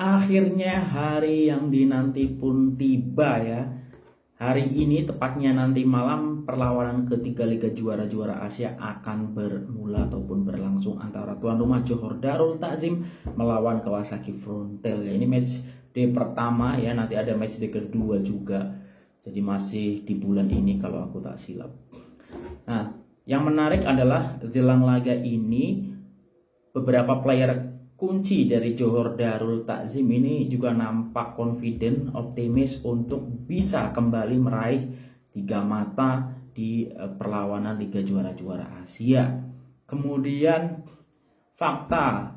Akhirnya hari yang dinanti pun tiba ya. Hari ini tepatnya nanti malam perlawanan ketiga Liga Juara-Juara Asia akan bermula ataupun berlangsung antara tuan rumah Johor Darul Takzim melawan Kawasaki Frontale ya. Ini match day pertama ya, nanti ada match day kedua juga. Jadi masih di bulan ini kalau aku tak silap. Nah, yang menarik adalah jelang laga ini beberapa player kunci dari Johor Darul Takzim ini juga nampak confident, optimis untuk bisa kembali meraih 3 mata di perlawanan Liga Juara-Juara Asia. Kemudian fakta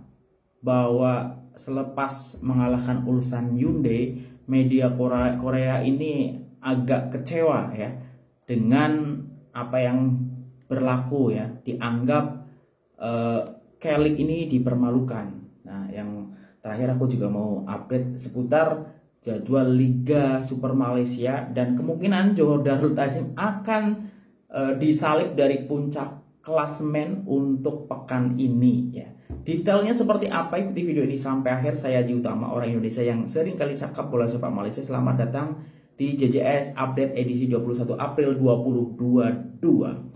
bahwa selepas mengalahkan Ulsan Hyundai, media Korea ini agak kecewa ya dengan apa yang berlaku ya, dianggap K-League ini dipermalukan. Nah, yang terakhir aku juga mau update seputar jadwal Liga Super Malaysia dan kemungkinan Johor Darul Takzim akan disalib dari puncak klasemen untuk pekan ini ya. Detailnya seperti apa, ikuti video ini sampai akhir. Saya Haji Utama, orang Indonesia yang sering kali cakap bola sepak Malaysia. Selamat datang di JJS Update edisi 21 April 2022.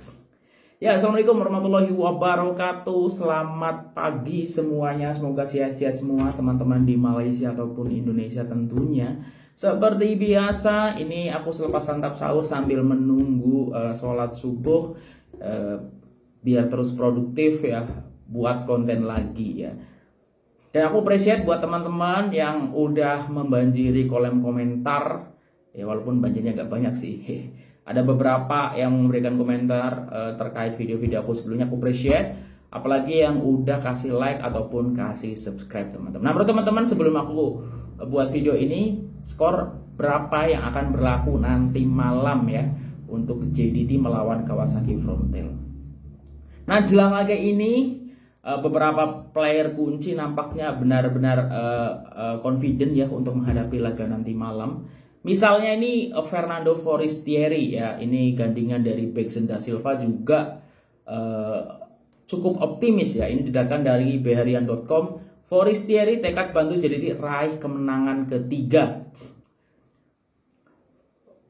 Ya, assalamualaikum warahmatullahi wabarakatuh. Selamat pagi semuanya. Semoga sehat-sehat semua teman-teman di Malaysia ataupun Indonesia tentunya. Seperti biasa, ini aku selepas santap sahur sambil menunggu sholat subuh biar terus produktif ya, buat konten lagi ya. Dan aku appreciate buat teman-teman yang udah membanjiri kolom komentar ya, walaupun banjirnya gak banyak sih. Ada beberapa yang memberikan komentar terkait video-video aku sebelumnya, aku appreciate. Apalagi yang udah kasih like ataupun kasih subscribe teman-teman. Nah, menurut teman-teman, sebelum aku buat video ini, skor berapa yang akan berlaku nanti malam ya untuk JDT melawan Kawasaki Frontale. Nah, jelang laga ini beberapa player kunci nampaknya benar-benar confident ya untuk menghadapi laga nanti malam. Misalnya ini Fernando Forestieri ya, ini gandingan dari Beksen Da Silva juga cukup optimis ya. Ini didatangkan dari beharian.com. Forestieri tekad bantu JDT raih kemenangan ketiga.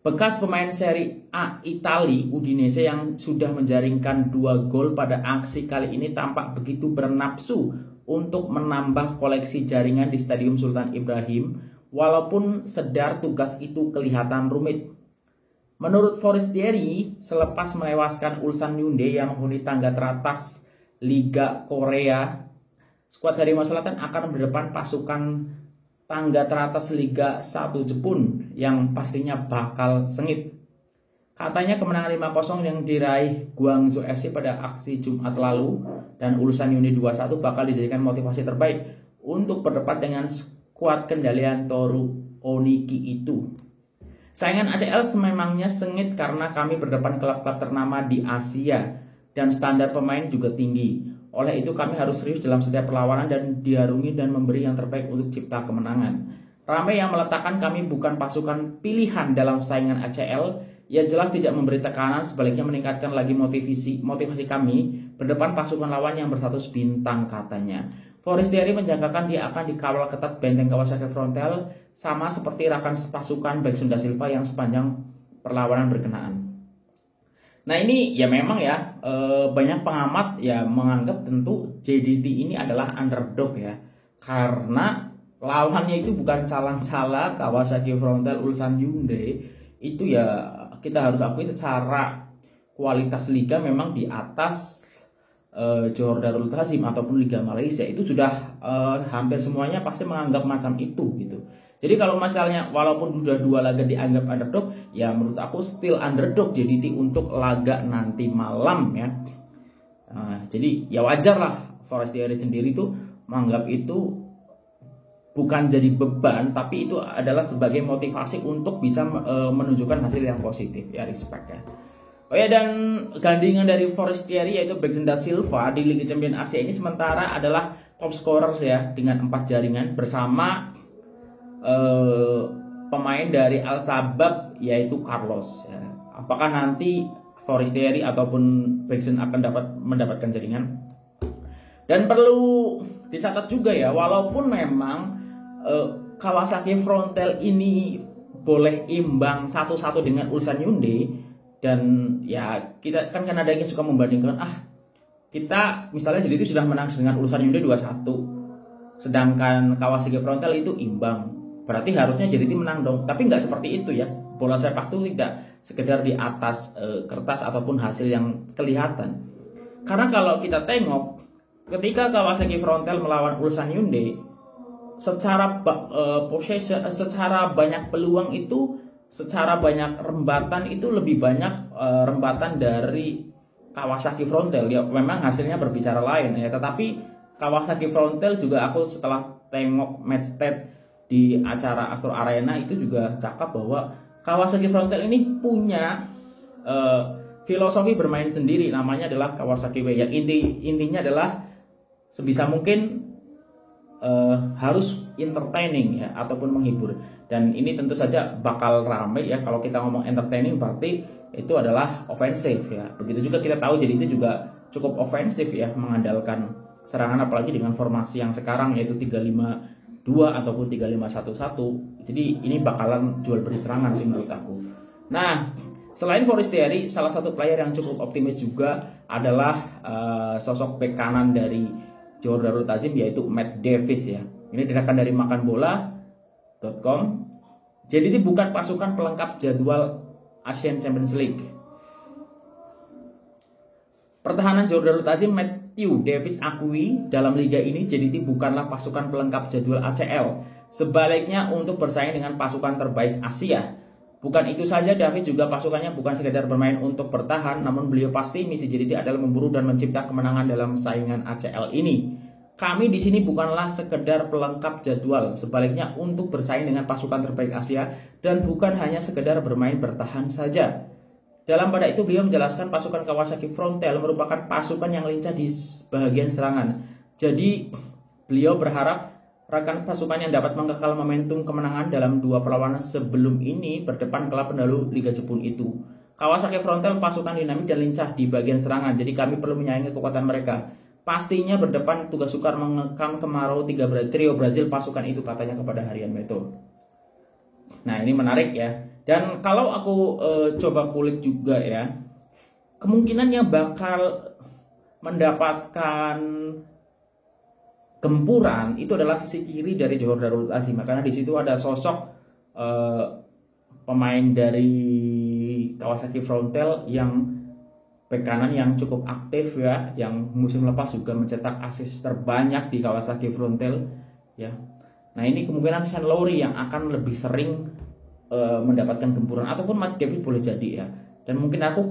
Bekas pemain Serie A Italia Udinese yang sudah menjaringkan 2 gol pada aksi kali ini tampak begitu bernafsu untuk menambah koleksi jaringan di Stadium Sultan Ibrahim. Walaupun sedar tugas itu kelihatan rumit. Menurut Forestieri, selepas menewaskan Ulsan Hyundai yang menghuni tangga teratas Liga Korea, skuad Harimau Selatan akan berdepan pasukan tangga teratas Liga 1 Jepun yang pastinya bakal sengit. Katanya kemenangan 5-0 yang diraih Guangzhou FC pada aksi Jumat lalu dan Ulsan Hyundai 2-1 bakal dijadikan motivasi terbaik untuk berdepan dengan kuat kendalian Toru Oniki itu. Saingan ACL sememangnya sengit karena kami berdepan klub-klub ternama di Asia dan standar pemain juga tinggi. Oleh itu kami harus serius dalam setiap perlawanan dan diharungi dan memberi yang terbaik untuk cipta kemenangan. Ramai yang meletakkan kami bukan pasukan pilihan dalam saingan ACL, ya jelas tidak memberi tekanan, sebaliknya meningkatkan lagi motivasi kami berdepan pasukan lawan yang berstatus bintang, katanya. Forestieri menjangkakan dia akan dikawal ketat benteng Kawasaki Frontale sama seperti rekan pasukan Beksen Da Silva yang sepanjang perlawanan berkenaan. Nah, ini ya memang ya banyak pengamat ya menganggap tentu JDT ini adalah underdog ya, karena lawannya itu bukan salah Kawasaki Frontale Ulsan Hyundai. Itu ya kita harus akui secara kualitas liga memang di atas Johor Darul Takzim ataupun Liga Malaysia. Itu sudah hampir semuanya pasti menganggap macam itu gitu. Jadi kalau misalnya walaupun sudah 2 laga dianggap underdog, ya menurut aku still underdog JDT untuk laga nanti malam ya. Jadi ya wajar lah Forestieri sendiri tuh menganggap itu bukan jadi beban, tapi itu adalah sebagai motivasi untuk bisa menunjukkan hasil yang positif ya, respect ya. Oh ya, dan gandingan dari Forestieri yaitu Beksen Da Silva di Liga Champions Asia ini sementara adalah top scorer ya dengan 4 jaringan bersama pemain dari Al Sabab yaitu Carlos ya. Apakah nanti Forestieri ataupun Beksen akan mendapatkan jaringan? Dan perlu dicatat juga ya, walaupun memang Kawasaki Frontale ini boleh imbang 1-1 dengan Ulsan Hyundai. Dan ya kita kan ada yang suka membandingkan, kita misalnya jadi itu sudah menang dengan Ulsan Hyundai 2-1, sedangkan Kawasaki Frontale itu imbang, berarti harusnya JDT menang dong. Tapi nggak seperti itu ya, bola sepak itu tidak sekedar di atas kertas ataupun hasil yang kelihatan. Karena kalau kita tengok ketika Kawasaki Frontale melawan Ulsan Hyundai, secara possession, secara banyak peluang itu, secara banyak rembatan itu lebih banyak rembatan dari Kawasaki Frontale. Ya memang hasilnya berbicara lain ya, tetapi Kawasaki Frontale juga aku setelah tengok match stat di acara Astro Arena itu juga cakap bahwa Kawasaki Frontale ini punya filosofi bermain sendiri, namanya adalah Kawasaki Way. Yang intinya adalah sebisa mungkin harus entertaining ya, ataupun menghibur. Dan ini tentu saja bakal ramai ya. Kalau kita ngomong entertaining berarti itu adalah ofensif ya. Begitu juga kita tahu jadi itu juga cukup ofensif ya, mengandalkan serangan apalagi dengan formasi yang sekarang yaitu 3-5-2 ataupun 3-5-1-1. Jadi ini bakalan jual beli serangan sih menurut aku. Nah, selain Forestieri, salah satu player yang cukup optimis juga adalah sosok bek kanan dari Johor Darul Ta'zim, yaitu Matt Davis ya. Ini dirakan dari makanbola.com. Jadi ini bukan pasukan pelengkap jadwal Asian Champions League. Pertahanan Johor Darul Ta'zim Matthew Davis akui dalam liga ini JDT bukanlah pasukan pelengkap jadwal ACL. Sebaliknya untuk bersaing dengan pasukan terbaik Asia. Bukan itu saja, Davis juga pasukannya bukan sekedar bermain untuk bertahan, namun beliau pasti misi JDT adalah memburu dan mencipta kemenangan dalam saingan ACL ini. Kami di sini bukanlah sekedar pelengkap jadwal, sebaliknya untuk bersaing dengan pasukan terbaik Asia dan bukan hanya sekedar bermain bertahan saja. Dalam pada itu beliau menjelaskan pasukan Kawasaki Frontale merupakan pasukan yang lincah di bagian serangan. Jadi beliau berharap rekan pasukan yang dapat mengekal momentum kemenangan dalam dua perlawanan sebelum ini berdepan klub pendahulu Liga Jepun itu. Kawasaki Frontale pasukan dinamik dan lincah di bagian serangan, jadi kami perlu menyaingi kekuatan mereka. Pastinya berdepan tugas sukar mengekang kemarau trio Brazil pasukan itu, katanya kepada Harian Metro. Nah ini menarik ya. Dan kalau aku coba kulik juga ya, kemungkinannya bakal mendapatkan gempuran itu adalah sisi kiri dari Johor Darul Ta'zim, karena di situ ada sosok pemain dari Kawasaki Frontale yang bek kanan yang cukup aktif ya, yang musim lepas juga mencetak assist terbanyak di Kawasaki Frontale ya. Nah ini kemungkinan Shane Lowry yang akan lebih sering mendapatkan gempuran, ataupun Matt Davis boleh jadi ya. Dan mungkin aku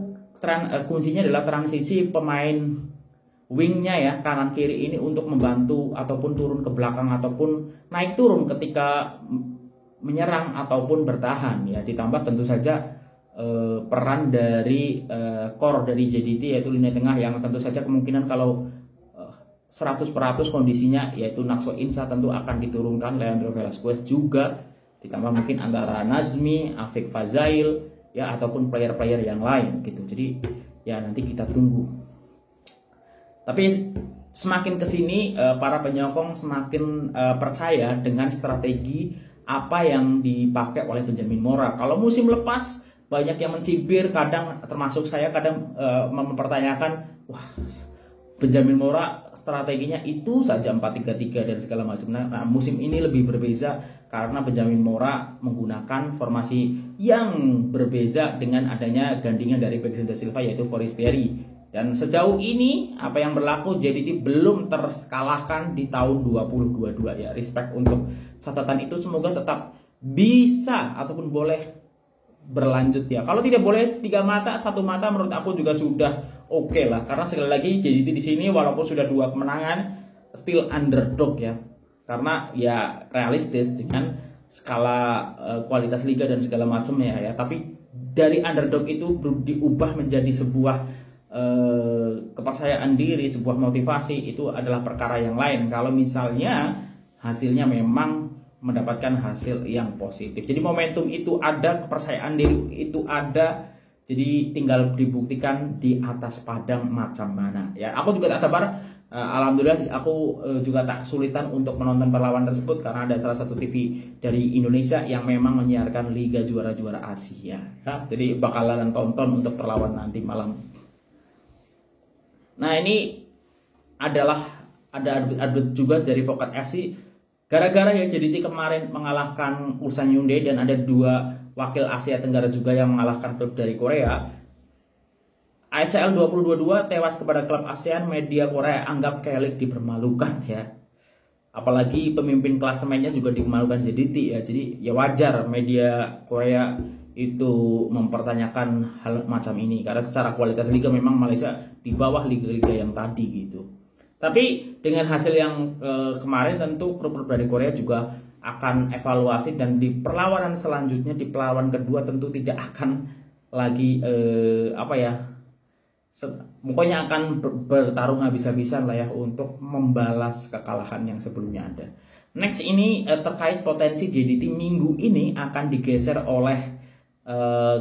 kuncinya adalah transisi pemain wingnya ya, kanan kiri ini untuk membantu ataupun turun ke belakang ataupun naik turun ketika menyerang ataupun bertahan ya. Ditambah tentu saja peran dari core dari JDT yaitu lini tengah yang tentu saja kemungkinan kalau 100% kondisinya yaitu Nakso Insa tentu akan diturunkan, Leandro Velasquez juga, ditambah mungkin antara Nazmi, Afik Fazail ya, ataupun player-player yang lain gitu. Jadi ya nanti kita tunggu. Tapi semakin kesini para penyokong semakin percaya dengan strategi apa yang dipakai oleh Benjamin Mora. Kalau musim lepas banyak yang mencibir, kadang termasuk saya kadang mempertanyakan, wah Benjamin Mora strateginya itu saja 4-3-3 dan segala macam. Nah musim ini lebih berbeza karena Benjamin Mora menggunakan formasi yang berbeza dengan adanya gandingan dari Baxter Silva yaitu Forestieri. Dan sejauh ini apa yang berlaku JDT belum terkalahkan di tahun 2022 ya. Respect untuk catatan itu, semoga tetap bisa ataupun boleh berlanjut ya. Kalau tidak boleh 3 mata, 1 mata menurut aku juga sudah oke lah. Karena sekali lagi JDT di sini walaupun sudah 2 kemenangan still underdog ya. Karena ya realistis dengan skala kualitas liga dan segala macamnya ya. Tapi dari underdog itu diubah menjadi sebuah kepercayaan diri, sebuah motivasi, itu adalah perkara yang lain. Kalau misalnya hasilnya memang mendapatkan hasil yang positif. Jadi momentum itu ada, kepercayaan diri itu ada. Jadi tinggal dibuktikan di atas padang macam mana. Ya, aku juga tak sabar Alhamdulillah aku juga tak kesulitan untuk menonton perlawanan tersebut karena ada salah satu TV dari Indonesia yang memang menyiarkan Liga Juara-Juara Asia ya. Jadi bakalan tonton untuk perlawanan nanti malam. Nah, ini adalah ada update juga dari Vokat FC gara-gara ya JDT kemarin mengalahkan Ulsan Hyundai dan ada 2 wakil Asia Tenggara juga yang mengalahkan klub dari Korea. ACL 2022 tewas kepada klub ASEAN, media Korea anggap K-League dipermalukan ya. Apalagi pemimpin klasemennya juga dipermalukan JDT ya. Jadi ya wajar media Korea itu mempertanyakan hal macam ini karena secara kualitas liga memang Malaysia di bawah liga-liga yang tadi gitu. Tapi dengan hasil yang kemarin tentu klub-klub dari Korea juga akan evaluasi dan di perlawanan selanjutnya di perlawanan kedua tentu tidak akan lagi pokoknya akan bertarung habis-habisan lah ya untuk membalas kekalahan yang sebelumnya ada. Next ini terkait potensi JDT minggu ini akan digeser oleh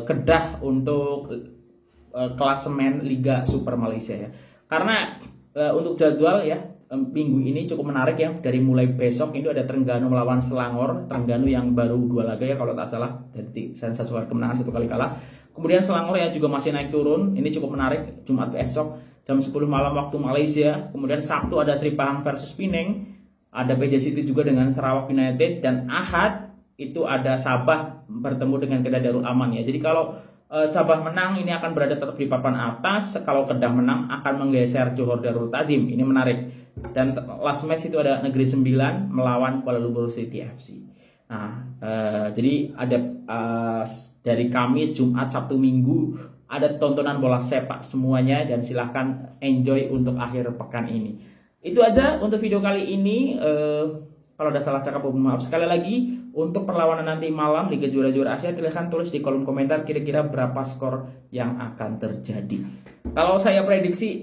Kedah untuk klasemen Liga Super Malaysia ya. Karena untuk jadwal ya minggu ini cukup menarik ya. Dari mulai besok ini ada Terengganu melawan Selangor. Terengganu yang baru 2 laga ya kalau tak salah. Jadi 1 kali kemenangan 1 kali kalah. Kemudian Selangor yang juga masih naik turun, ini cukup menarik. Jumat besok jam 10 malam waktu Malaysia. Kemudian Sabtu ada Sri Pahang versus Penang, ada PJ City juga dengan Sarawak United, dan Ahad itu ada Sabah bertemu dengan Kedah Darul Aman ya. Jadi kalau Sabah menang ini akan berada tetap di papan atas. Kalau Kedah menang akan menggeser Johor Darul Tazim. Ini menarik. Dan last match itu ada Negeri Sembilan melawan Kuala Lumpur City FC. Nah, jadi ada dari Kamis, Jumat, Sabtu, Minggu ada tontonan bola sepak semuanya dan silahkan enjoy untuk akhir pekan ini. Itu aja untuk video kali ini. Kalau ada salah cakap mohon maaf. Sekali lagi untuk perlawanan nanti malam Liga Juara-Juara Asia silahkan tulis di kolom komentar kira-kira berapa skor yang akan terjadi. Kalau saya prediksi,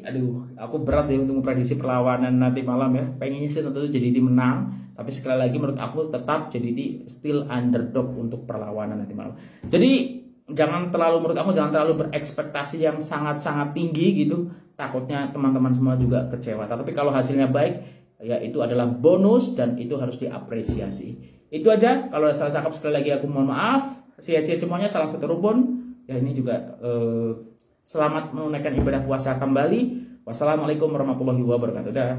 aku berat ya untuk memprediksi perlawanan nanti malam ya. Pengennya sih tentu JDT menang. Tapi sekali lagi menurut aku tetap JDT still underdog untuk perlawanan nanti malam. Jadi jangan terlalu berekspektasi yang sangat-sangat tinggi gitu. Takutnya teman-teman semua juga kecewa. Tapi kalau hasilnya baik, ya itu adalah bonus dan itu harus diapresiasi. Itu aja. Kalau ada salah cakap sekali lagi aku mohon maaf. Sehat-sehat semuanya. Salam satu rumpun. Ya ini juga selamat menunaikan ibadah puasa kembali. Wassalamualaikum warahmatullahi wabarakatuh. Dah.